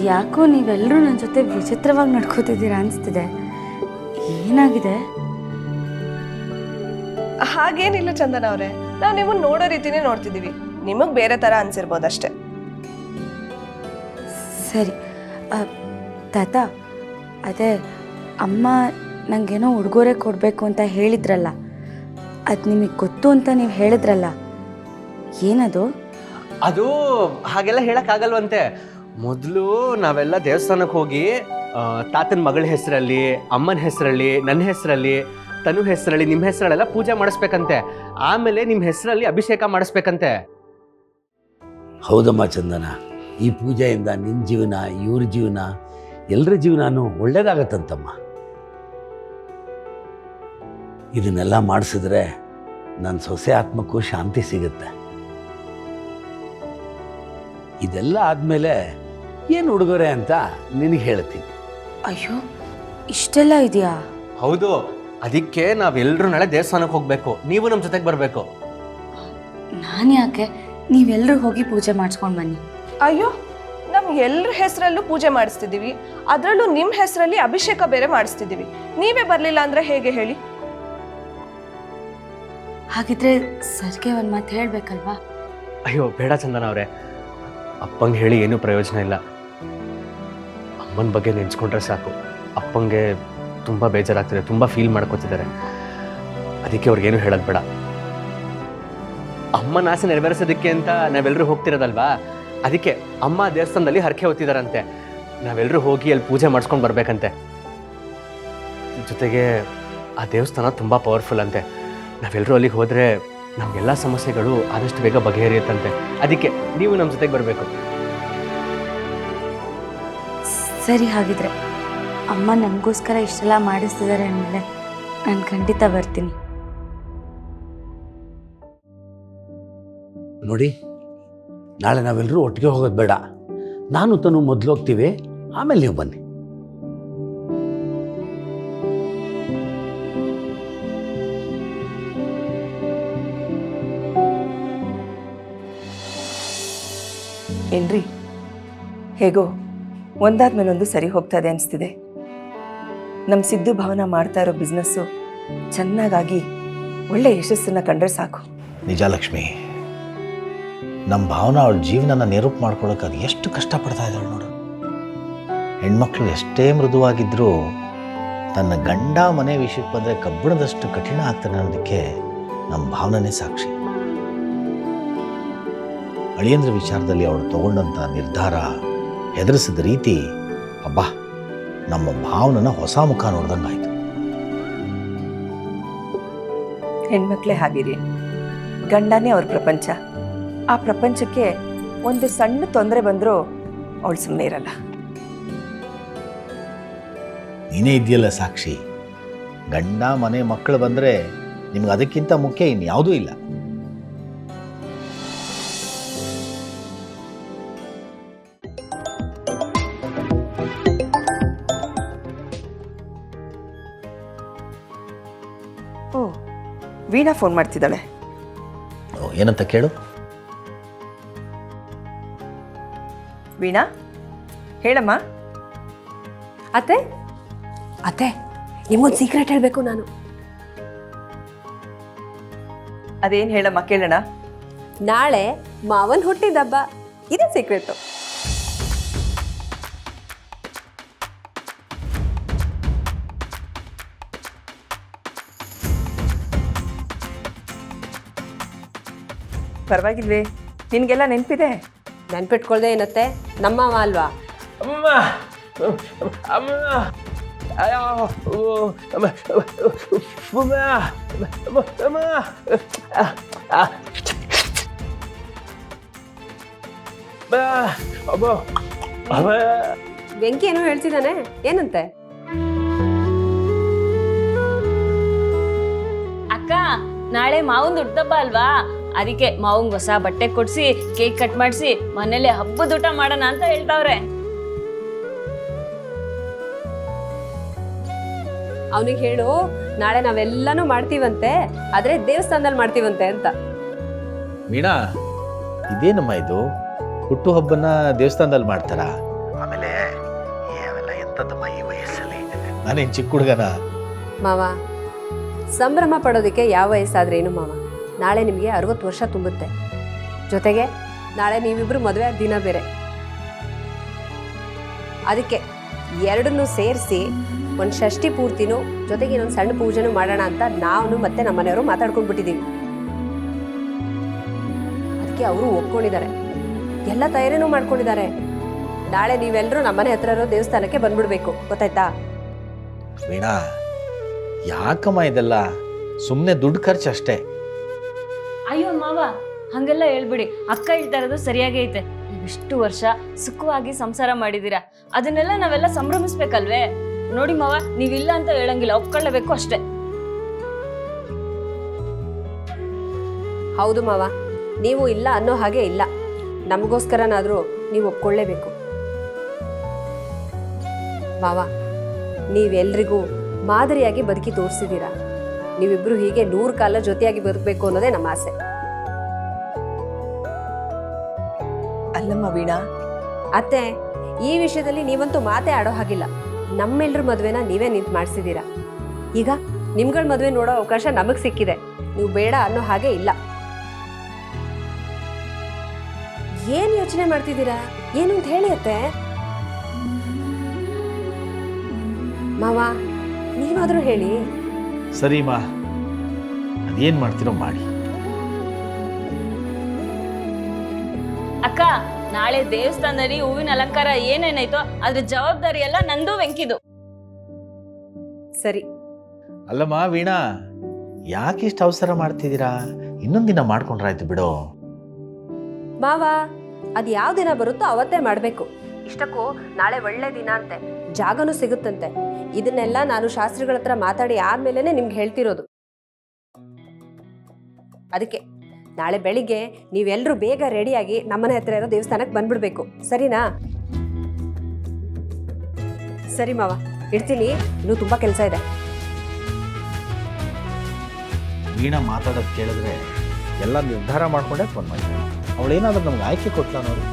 ಯಾಕೋ ನೀವೆಲ್ಲರೂ ನನ್ನ ಜೊತೆ ವಿಚಿತ್ರವಾಗಿ ನಡ್ಕೋತಿದ್ದೀರಾ ಅನಿಸ್ತಿದೆ. ಏನಾಗಿದೆ? ಹಾಗೇನಿಲ್ಲ ಚಂದನ ಅವರೇ, ನಾವು ನಿಮ್ಮನ್ನು ನೋಡೋ ರೀತಿನೇ ನೋಡ್ತಿದ್ದೀವಿ. ನಿಮಗೆ ಬೇರೆ ಥರ ಅನಿಸಿರ್ಬೋದಷ್ಟೇ. ಸರಿ ತಾತ, ಅದೇ ಅಮ್ಮ ನನಗೇನೋ ಉಡುಗೊರೆ ಕೊಡಬೇಕು ಅಂತ ಹೇಳಿದ್ರಲ್ಲ, ಅದು ನಿಮಗೆ ಗೊತ್ತು ಅಂತ ನೀವು ಹೇಳಿದ್ರಲ್ಲ, ಏನದು? ಅದು ಹಾಗೆಲ್ಲ ಹೇಳಕ್ಕಾಗಲ್ವಂತೆ. ಮೊದಲು ನಾವೆಲ್ಲ ದೇವಸ್ಥಾನಕ್ಕೆ ಹೋಗಿ ತಾತನ ಮಗಳ ಹೆಸರಲ್ಲಿ, ಅಮ್ಮನ ಹೆಸರಲ್ಲಿ, ನನ್ನ ಹೆಸರಲ್ಲಿ, ತನು ಹೆಸರಲ್ಲಿ, ನಿಮ್ಮ ಹೆಸರಲ್ಲೆಲ್ಲ ಪೂಜೆ ಮಾಡಿಸ್ಬೇಕಂತೆ. ಆಮೇಲೆ ನಿಮ್ಮ ಹೆಸರಲ್ಲಿ ಅಭಿಷೇಕ ಮಾಡಿಸ್ಬೇಕಂತೆ. ಹೌದಮ್ಮ ಚಂದನ, ಈ ಪೂಜೆಯಿಂದ ನಿನ್ನ ಜೀವನ, ಇವ್ರ ಜೀವನ, ಎಲ್ಲರ ಜೀವನನೂ ಒಳ್ಳೇದಾಗತ್ತಂತಮ್ಮ. ಇದನ್ನೆಲ್ಲ ಮಾಡಿಸಿದ್ರೆ ನನ್ನ ಸೊಸೆ ಆತ್ಮಕ್ಕೂ ಶಾಂತಿ ಸಿಗುತ್ತೆ. ಇದೆಲ್ಲ ಆದಮೇಲೆ ಏನು ಉಡುಗೊರೆ ಅಂತ ನಿನಗೆ ಹೇಳ್ತೀನಿ. ಅಯ್ಯೋ, ಇಷ್ಟೆಲ್ಲ ಇದೆಯಾ? ಹೌದು, ಅದಕ್ಕೆ ನಾವೆಲ್ಲರೂ ನಾಳೆ ದೇವಸ್ಥಾನಕ್ಕೆ ಹೋಗಬೇಕು. ನೀವು ನಮ್ಮ ಜೊತೆಗೆ ಬರಬೇಕು. ನಾನು ಯಾಕೆ? ನೀವೆಲ್ಲರೂ ಹೋಗಿ ಪೂಜೆ ಮಾಡಿಸ್ಕೊಂಡು ಬನ್ನಿ. ಅಯ್ಯೋ, ನಮ್ಮ ಎಲ್ಲರ ಹೆಸರಲ್ಲೂ ಪೂಜೆ ಮಾಡಿಸ್ತಿದ್ದೀವಿ, ಅದರಲ್ಲೂ ನಿಮ್ಮ ಹೆಸರಲ್ಲಿ ಅಭಿಷೇಕ ಬೇರೆ ಮಾಡಿಸ್ತಿದ್ದೀವಿ. ನೀವೇ ಬರಲಿಲ್ಲ ಅಂದರೆ ಹೇಗೆ ಹೇಳಿ? ಹಾಗಿದ್ರೆ ಸರ್ಗೆ ಒಂದು ಮಾತು ಹೇಳಬೇಕಲ್ವಾ? ಅಯ್ಯೋ ಬೇಡ ಚಂದನ ಅವರೇ, ಅಪ್ಪಂಗೆ ಹೇಳಿ ಏನೂ ಪ್ರಯೋಜನ ಇಲ್ಲ. ಅಮ್ಮನ ಬಗ್ಗೆ ನೆನೆಸ್ಕೊಂಡ್ರೆ ಸಾಕು. ಅಪ್ಪಂಗೆ ತುಂಬ ಬೇಜಾರಾಗ್ತಿದೆ, ತುಂಬ ಫೀಲ್ ಮಾಡ್ಕೋತಿದ್ದಾರೆ. ಅದಕ್ಕೆ ಅವ್ರಿಗೇನು ಹೇಳೋದು ಬೇಡ. ಅಮ್ಮನ ಆಸೆ ನೆರವೇರಿಸೋದಕ್ಕೆ ಅಂತ ನಾವೆಲ್ಲರೂ ಹೋಗ್ತಿರೋದಲ್ವಾ, ಅದಕ್ಕೆ ಅಮ್ಮ ದೇವಸ್ಥಾನದಲ್ಲಿ ಹರಕೆ ಹೊತ್ತಿದಾರಂತೆ. ನಾವೆಲ್ಲರೂ ಹೋಗಿ ಅಲ್ಲಿ ಪೂಜೆ ಮಾಡಿಸ್ಕೊಂಡು ಬರ್ಬೇಕಂತೆ. ಜೊತೆಗೆ ಆ ದೇವಸ್ಥಾನ ತುಂಬ ಪವರ್ಫುಲ್ ಅಂತೆ. ನಾವೆಲ್ಲರೂ ಅಲ್ಲಿಗೆ ಹೋದರೆ ನಮಗೆಲ್ಲ ಸಮಸ್ಯೆಗಳು ಆದಷ್ಟು ಬೇಗ ಬಗೆಹರಿಯುತ್ತಂತೆ. ಅದಕ್ಕೆ ನೀವು ನಮ್ಮ ಜೊತೆಗೆ ಬರಬೇಕು. ಸರಿ, ಹಾಗಿದ್ರೆ ಅಮ್ಮ ನಮಗೋಸ್ಕರ ಇಷ್ಟೆಲ್ಲ ಮಾಡಿಸ್ತಿದ್ದಾರೆ ಅಂದಮೇಲೆ ನಾನು ಖಂಡಿತ ಬರ್ತೀನಿ. ನೋಡಿ, ನಾಳೆ ನಾವೆಲ್ಲರೂ ಒಟ್ಟಿಗೆ ಹೋಗೋದು ಬೇಡ. ನಾನು ತನು ಮೊದಲು ಹೋಗ್ತೀವಿ, ಆಮೇಲೆ ನೀವು ಬನ್ನಿ. ಏನ್ರಿ, ಹೇಗೋ ಒಂದಾದ್ಮೇಲೊಂದು ಸರಿ ಹೋಗ್ತದೆ ಅನಿಸ್ತಿದೆ. ನಮ್ಮ ಸಿದ್ದು ಭವನ ಮಾಡ್ತಾ ಇರೋ ಬಿಸ್ನೆಸ್ಸು ಚೆನ್ನಾಗಾಗಿ ಒಳ್ಳೆ ಯಶಸ್ಸನ್ನು ಕಂಡ್ರೆ ಸಾಕು. ನಿಜ ಲಕ್ಷ್ಮಿ, ನಮ್ಮ ಭಾವನ ಅವಳ ಜೀವನನ ನಿರೂಪ ಮಾಡ್ಕೊಳ್ಳೋಕೆ ಅದು ಎಷ್ಟು ಕಷ್ಟಪಡ್ತಾ ಇದ್ದಾಳೆ ನೋಡು. ಹೆಣ್ಮಕ್ಳು ಎಷ್ಟೇ ಮೃದುವಾಗಿದ್ದರೂ ತನ್ನ ಗಂಡ ಮನೆ ವಿಷಯಕ್ಕೆ ಬಂದರೆ ಕಬ್ಬಿಣದಷ್ಟು ಕಠಿಣ ಆಗ್ತಾನೆ ಅನ್ನೋದಕ್ಕೆ ನಮ್ಮ ಭಾವನನೇ ಸಾಕ್ಷಿ. ಅಳಿಯಂದ್ರ ವಿಚಾರದಲ್ಲಿ ಅವಳು ತಗೊಂಡಂಥ ನಿರ್ಧಾರ, ಹೆದರಿಸಿದ ರೀತಿ, ಅಬ್ಬಾ, ನಮ್ಮ ಭಾವನನ ಹೊಸ ಮುಖ ನೋಡ್ದಂಗಾಯ್ತು. ಹೆಣ್ಮಕ್ಳೇ ಹಾಗಿರಿ, ಗಂಡನೇ ಅವ್ರ ಪ್ರಪಂಚ. ಆ ಪ್ರಪಂಚಕ್ಕೆ ಒಂದು ಸಣ್ಣ ತೊಂದರೆ ಬಂದರೂ ಅವಳು ಸುಮ್ಮನೆ ಇರಲ್ಲ. ನೀನೇ ಇದೆಯಲ್ಲ ಸಾಕ್ಷಿ. ಗಂಡ ಮನೆ ಮಕ್ಕಳು ಬಂದರೆ ನಿಮ್ಗೆ ಅದಕ್ಕಿಂತ ಮುಖ್ಯ ಇನ್ಯಾವುದೂ ಇಲ್ಲ. ಓ, ವೀಣಾ ಫೋನ್ ಮಾಡ್ತಿದ್ದಾಳೆ. ಏನಂತ ಕೇಳು. ವೀಣಾ, ಹೇಳಮ್ಮ. ಅತ್ತೆ ಅತ್ತೆ, ನಿಮ್ಗೊಂದು ಸೀಕ್ರೆಟ್ ಹೇಳಬೇಕು ನಾನು. ಅದೇನು ಹೇಳಮ್ಮ, ಕೇಳೋಣ. ನಾಳೆ ಮಾವನ್ ಹುಟ್ಟಿದಬ್ಬ, ಇದೇ ಸೀಕ್ರೆಟು. ಪರವಾಗಿಲ್ವೇ, ನಿನಗೆಲ್ಲ ನೆನಪಿದೆ? ನೆನ್ಪಿಟ್ಕೊಳ್ದೆ ಏನತ್ತೆ, ನಮ್ಮ ಮಾವ ಅಲ್ವಾ? ಅಮ್ಮ, ಅಮ್ಮ, ಅಯ್ಯೋ, ಅಮ್ಮ, ಅಮ್ಮ, ಅಮ್ಮ, ಅಮ್ಮ. ಬೆಂಕಿ ಏನೋ ಹೇಳ್ತಿದ್ದಾನೆ, ಏನಂತೆ? ಅಕ್ಕ, ನಾಳೆ ಮಾವಂದು ಹುಟ್ಟುಹಬ್ಬ ಅಲ್ವಾ, ಅದಕ್ಕೆ ಮಾವಂಗ್ ಹೊಸ ಬಟ್ಟೆ ಕೊಡ್ಸಿ, ಕೇಕ್ ಕಟ್ ಮಾಡಿಸಿ, ಮನೇಲೆ ಹಬ್ಬದ ಊಟ ಮಾಡೋಣ ಅಂತ ಹೇಳ್ತಾವ್ರೆ. ಅವನಿಗೆ ಹೇಳು, ನಾಳೆ ನಾವೆಲ್ಲಾನು ಮಾಡ್ತೀವಂತೆ, ಆದ್ರೆ ದೇವಸ್ಥಾನದಲ್ಲಿ ಮಾಡ್ತೀವಂತೆ ಅಂತ. ವೀಣಾ, ಇದೇನಮ್ಮ ಇದು? ಹುಟ್ಟುಹಬ್ಬನ ದೇವಸ್ಥಾನದಲ್ಲಿ ಮಾಡ್ತಾರಾ? ಆಮೇಲೆ ಅವೆಲ್ಲ ಎಂಥದ್ದಮ್ಮ ಈ ವಯಸ್ಸಲ್ಲಿ, ನಾನೇನು ಚಿಕ್ಕ ಹುಡುಗನ? ಮಾವ, ಸಂಭ್ರಮ ಪಡೋದಕ್ಕೆ ಯಾವ ವಯಸ್ಸಾದ್ರೇನು ಮಾವ. ನಾಳೆ ನಿಮಗೆ 60 ವರ್ಷ ತುಂಬುತ್ತೆ. ಜೊತೆಗೆ ನಾಳೆ ನೀವಿಬ್ರು ಮದುವೆ ಆದ ದಿನ ಬೇರೆ. ಅದಕ್ಕೆ ಎರಡನ್ನೂ ಸೇರಿಸಿ ಒಂದು ಷಷ್ಠಿ ಪೂರ್ತಿನೂ ಜೊತೆಗೆ ಇನ್ನೊಂದು ಸಣ್ಣ ಪೂಜೆನೂ ಮಾಡೋಣ ಅಂತ ನಾವು ಮತ್ತೆ ನಮ್ಮ ಮನೆಯವರು ಮಾತಾಡ್ಕೊಂಡ್ಬಿಟ್ಟಿದ್ದೀವಿ. ಅದಕ್ಕೆ ಅವರು ಒಪ್ಕೊಂಡಿದ್ದಾರೆ, ಎಲ್ಲ ತಯಾರಿನೂ ಮಾಡ್ಕೊಂಡಿದ್ದಾರೆ. ನಾಳೆ ನೀವೆಲ್ಲರೂ ನಮ್ಮನೆ ಹತ್ರ ಇರೋ ದೇವಸ್ಥಾನಕ್ಕೆ ಬಂದ್ಬಿಡ್ಬೇಕು, ಗೊತ್ತಾಯ್ತಾ? ವೀಣಾ, ಯಾಕಮ್ಮ ಇದೆಲ್ಲ? ಸುಮ್ಮನೆ ದುಡ್ಡು ಖರ್ಚು ಅಷ್ಟೇ. ಅಯ್ಯೋ ಮಾವ, ಹಂಗೆಲ್ಲ ಹೇಳ್ಬಿಡಿ. ಅಕ್ಕ ಹೇಳ್ತಾ ಇರೋದು ಸರಿಯಾಗಿ ಐತೆ. ಇಷ್ಟು ವರ್ಷ ಸುಖವಾಗಿ ಸಂಸಾರ ಮಾಡಿದೀರಾ, ಅದನ್ನೆಲ್ಲ ನಾವೆಲ್ಲ ಸಂಭ್ರಮಿಸ್ಬೇಕಲ್ವೇ? ನೋಡಿ ಮಾವ, ನೀವಿಲ್ಲ ಅಂತ ಹೇಳಂಗಿಲ್ಲ, ಒಪ್ಕೊಳ್ಳೇಬೇಕು ಅಷ್ಟೇ. ಹೌದು ಮಾವ, ನೀವು ಇಲ್ಲ ಅನ್ನೋ ಹಾಗೆ ಇಲ್ಲ. ನಮಗೋಸ್ಕರನಾದರೂ ನೀವು ಒಪ್ಕೊಳ್ಳೇಬೇಕು. ಮಾವ, ನೀವೆಲ್ರಿಗೂ ಮಾದರಿಯಾಗಿ ಬದುಕಿ ತೋರಿಸಿದ್ದೀರಾ. ನೀವಿಬ್ರು ಹೀಗೆ 100 ಕಾಲ ಜೊತೆಯಾಗಿ ಬದುಕಬೇಕು ಅನ್ನೋದೇ ನಮ್ಮ ಆಸೆ. ಅಲ್ಲಮ್ಮ ವೀಣಾ, ಅತ್ತೆ, ಈ ವಿಷಯದಲ್ಲಿ ನೀವಂತೂ ಮಾತೇ ಆಡೋ ಹಾಗಿಲ್ಲ. ನಮ್ಮೆಲ್ಲರ ಮದುವೆನ ನೀವೇ ನಿಂತು ಮಾಡಿಸಿದ್ದೀರಾ. ಈಗ ನಿಮ್ಗಳ ಮದುವೆ ನೋಡೋ ಅವಕಾಶ ನಮಗೆ ಸಿಕ್ಕಿದೆ. ನೀವು ಬೇಡ ಅನ್ನೋ ಹಾಗೆ ಇಲ್ಲ. ಏನ್ ಯೋಚನೆ ಮಾಡ್ತಿದ್ದೀರಾ? ಏನು ಅಂತ ಹೇಳಿ ಅತ್ತೆ. ಮಾವ, ನೀವಾದ್ರೂ ಹೇಳಿ. ಸರಿಮಾ, ಅದೇನು ಮಾಡ್ತೀರೋ ಮಾಡಿ. ಅಕ್ಕ, ನಾಳೆ ದೇವಸ್ಥಾನದಲ್ಲಿ ಹೂವಿನ ಅಲಂಕಾರ ಏನೇನಾಯ್ತೋ ಅದ್ರ ಜವಾಬ್ದಾರಿ ಎಲ್ಲ ನಂದು ವೆಂಕಿದು. ಸರಿ. ಅಲ್ಲಮ್ಮ ವೀಣಾ, ಯಾಕೆ ಇಷ್ಟು ಅವಸರ ಮಾಡ್ತಿದ್ದೀರಾ? ಇನ್ನೊಂದು ದಿನ ಮಾಡ್ಕೊಂಡ್ರಾಯ್ತು ಬಿಡು. ಮಾವ, ಅದು ಯಾವ ದಿನ ಬರುತ್ತೋ ಅವತ್ತೇ ಮಾಡಬೇಕು. ಇಷ್ಟಕ್ಕೂ ನಾಳೆ ಒಳ್ಳೆ ದಿನ ಅಂತೆ, ಜಾಗನೂ ಸಿಗುತ್ತಂತೆ. ಇದನ್ನೆಲ್ಲ ನಾನು ಶಾಸ್ತ್ರಿಗಳ ಹತ್ರ ಮಾತಾಡಿ ಆದ್ಮೇಲೆ ನಿಮ್ಗೆ ಹೇಳ್ತಿರೋದು. ಅದಕ್ಕೆ ನಾಳೆ ಬೆಳಿಗ್ಗೆ ನೀವೆಲ್ಲರೂ ಬೇಗ ರೆಡಿಯಾಗಿ ನಮ್ಮನೆ ಹತ್ರ ಇರೋ ದೇವಸ್ಥಾನಕ್ಕೆ ಬಂದ್ಬಿಡ್ಬೇಕು, ಸರಿನಾ? ಸರಿ ಮಾವ, ಇಡ್ತೀನಿ, ಇನ್ನೂ ತುಂಬಾ ಕೆಲಸ ಇದೆ. ವೀಣಾ ಮಾತಾಡೋದು ಕೇಳಿದ್ರೆ ಎಲ್ಲ ನಿರ್ಧಾರ ಮಾಡ್ಕೊಂಡೇ ಫೋನ್ ಮಾಡಿದ್ದೆ. ಅವಳೇನಾದ್ರೂ ನಮ್ಗೆ ಆಯ್ಕೆ ಕೊಟ್ಲ ನೋಡಿ.